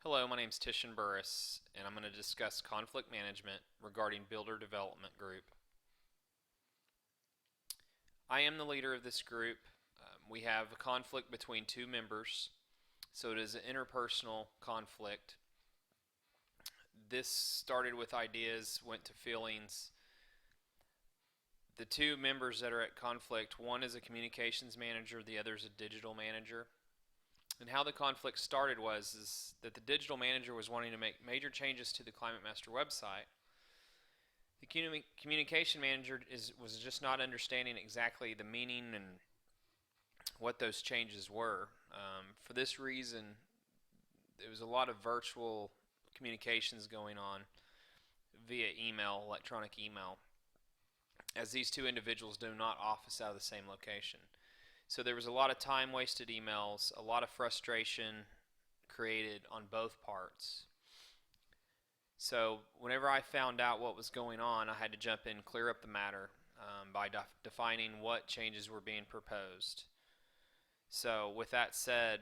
Hello, my name is Titian, and I'm going to discuss conflict management regarding Builder Development Group. I am the leader of this group. We have a conflict between two members, so it is an interpersonal conflict. This started with ideas, went to feelings. The two members that are at conflict, one is a communications manager, the other is a digital manager. And how the conflict started was that the digital manager was wanting to make major changes to the Climate Master website. The communication manager was just not understanding exactly the meaning and what those changes were. For this reason, there was a lot of virtual communications going on via email, electronic email, as these two individuals do not office out of the same location. So there was a lot of time wasted emails, a lot of frustration created on both parts. So whenever I found out what was going on, I had to jump in and clear up the matter by defining what changes were being proposed. So with that said,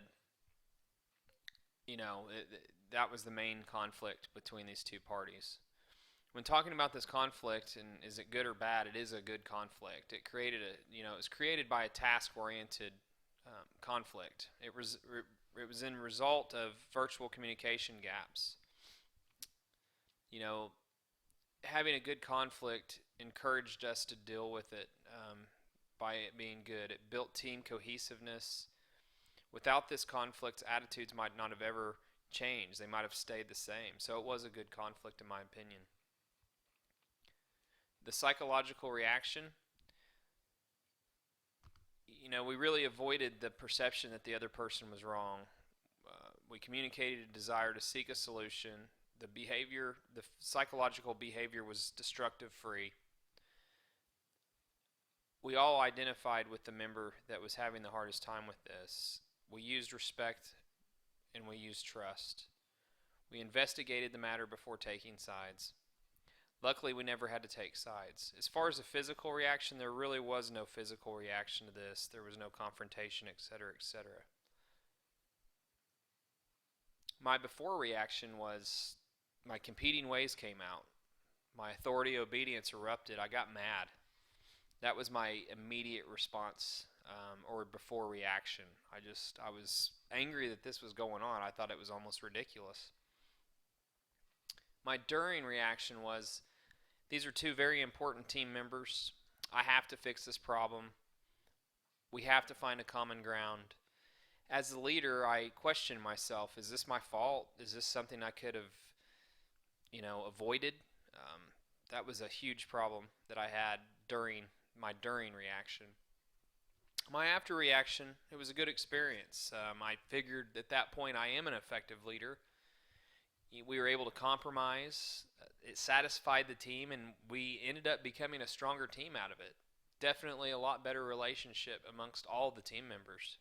that was the main conflict between these two parties. When talking about this conflict and is it good or bad, it is a good conflict. It was created by a task-oriented conflict. It was in result of virtual communication gaps. You know, Having a good conflict encouraged us to deal with it by it being good. It built team cohesiveness. Without this conflict, attitudes might not have ever changed. They might have stayed the same. So it was a good conflict, in my opinion. The psychological reaction, we really avoided the perception that the other person was wrong. We communicated a desire to seek a solution. The psychological behavior was destructive free. We all identified with the member that was having the hardest time with this. We used respect and we used trust. We investigated the matter before taking sides. Luckily, we never had to take sides. As far as a physical reaction, there really was no physical reaction to this. There was no confrontation, etc., etc. My before reaction was my competing ways came out. My authority obedience erupted. I got mad. That was my immediate response or before reaction. I was angry that this was going on. I thought it was almost ridiculous. My during reaction was these are two very important team members. I have to fix this problem. We have to find a common ground. As the leader, I questioned myself, is this my fault? Is this something I could have, avoided? That was a huge problem that I had during my during reaction. My after reaction, it was a good experience. I figured at that point I am an effective leader. We were able to compromise. It satisfied the team, and we ended up becoming a stronger team out of it. Definitely a lot better relationship amongst all the team members.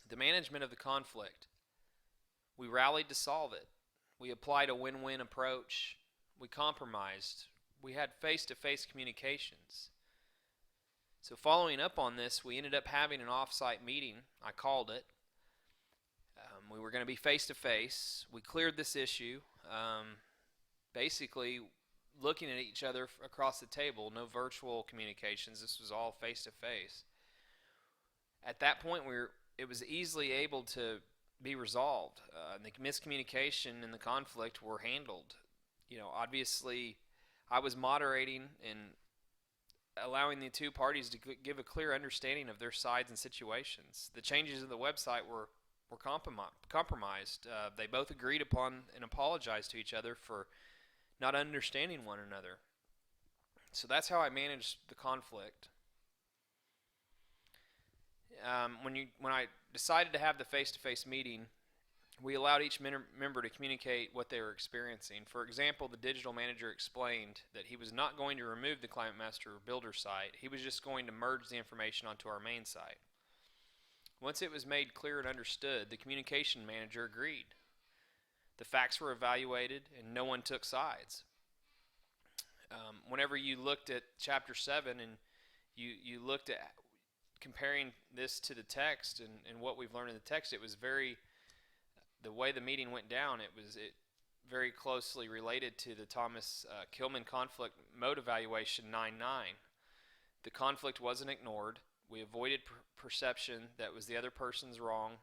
The management of the conflict. We rallied to solve it. We applied a win-win approach. We compromised. We had face-to-face communications. So following up on this, we ended up having an off-site meeting. I called it. We were going to be face-to-face. We cleared this issue. Basically, looking at each other across the table, no virtual communications. This was all face-to-face. At that point, it was easily able to be resolved. The miscommunication and the conflict were handled. Obviously, I was moderating and allowing the two parties to give a clear understanding of their sides and situations. The changes in the website were compromised. They both agreed upon and apologized to each other for not understanding one another. So that's how I managed the conflict. When I decided to have the face-to-face meeting, we allowed each member to communicate what they were experiencing. For example, the digital manager explained that he was not going to remove the Climate Master Builder site. He was just going to merge the information onto our main site. Once it was made clear and understood, the communication manager agreed. The facts were evaluated and no one took sides. Whenever you looked at chapter 7 and you looked at comparing this to the text and what we've learned in the text, it was very the way the meeting went down, it very closely related to the Thomas Kilman conflict mode evaluation 9-9. The conflict wasn't ignored. We avoided perception that was the other person's wrong.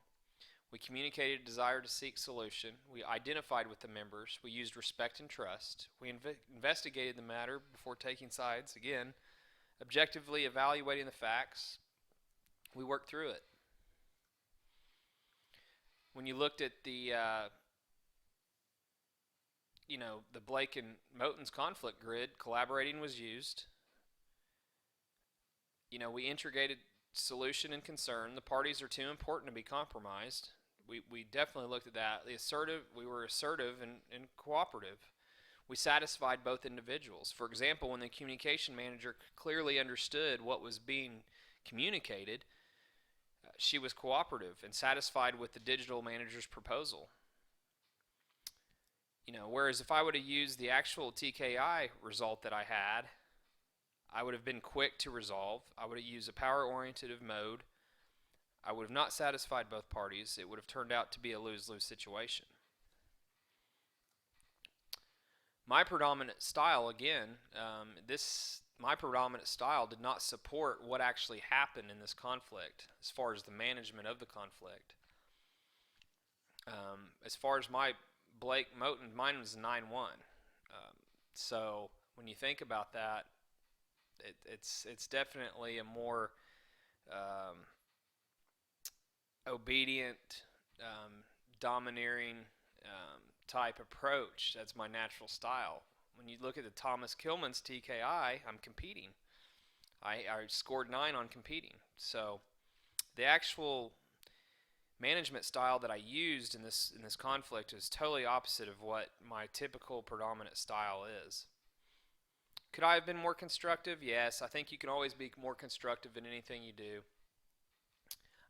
We communicated a desire to seek solution. We identified with the members. We used respect and trust. We investigated the matter before taking sides. Again, objectively evaluating the facts. We worked through it. When you looked at the the Blake and Moten's conflict grid, collaborating was used. We integrated solution and concern. The parties are too important to be compromised. We definitely looked at that. We were assertive and cooperative. We satisfied both individuals. For example, when the communication manager clearly understood what was being communicated, she was cooperative and satisfied with the digital manager's proposal. Whereas if I would have used the actual TKI result that I had, I would have been quick to resolve. I would have used a power-oriented mode. I would have not satisfied both parties. It would have turned out to be a lose-lose situation. My predominant style, again, my predominant style did not support what actually happened in this conflict as far as the management of the conflict. As far as my Blake Moten, mine was 9-1. So when you think about that, it's definitely a more obedient, domineering type approach. That's my natural style. When you look at the Thomas Kilman's TKI, I'm competing. I scored 9 on competing. So the actual management style that I used in this conflict is totally opposite of what my typical predominant style is. Could I have been more constructive? Yes. I think you can always be more constructive in anything you do.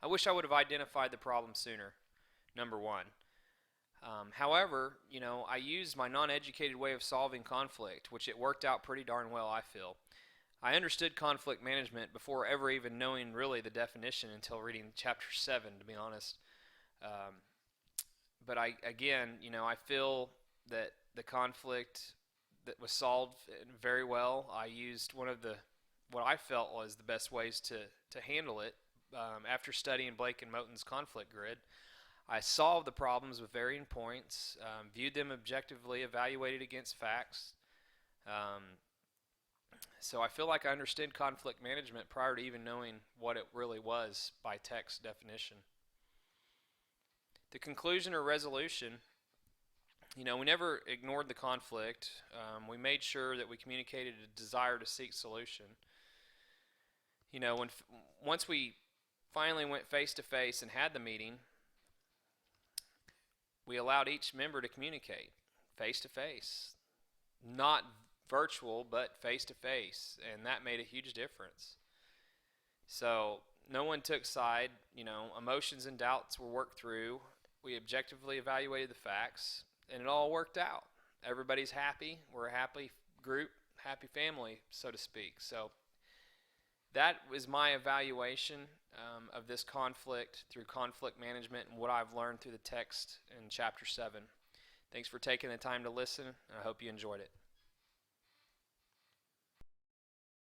I wish I would have identified the problem sooner, number one. However, I used my non-educated way of solving conflict, which it worked out pretty darn well, I feel. I understood conflict management before ever even knowing really the definition until reading chapter 7, to be honest. But I feel that the conflict that was solved very well. I used what I felt was the best ways to handle it after studying Blake and Moten's conflict grid. I solved the problems with varying points, viewed them objectively, evaluated against facts. So I feel like I understood conflict management prior to even knowing what it really was by text definition. The conclusion or resolution, we never ignored the conflict. We made sure that we communicated a desire to seek solution. Once we finally went face to face and had the meeting, we allowed each member to communicate face to face, not virtual, but face to face, and that made a huge difference. So no one took side. Emotions and doubts were worked through. We objectively evaluated the facts, and it all worked out. Everybody's happy. We're a happy group, happy family, so to speak. So that was my evaluation of this conflict through conflict management and what I've learned through the text in chapter 7. Thanks for taking the time to listen, and I hope you enjoyed it.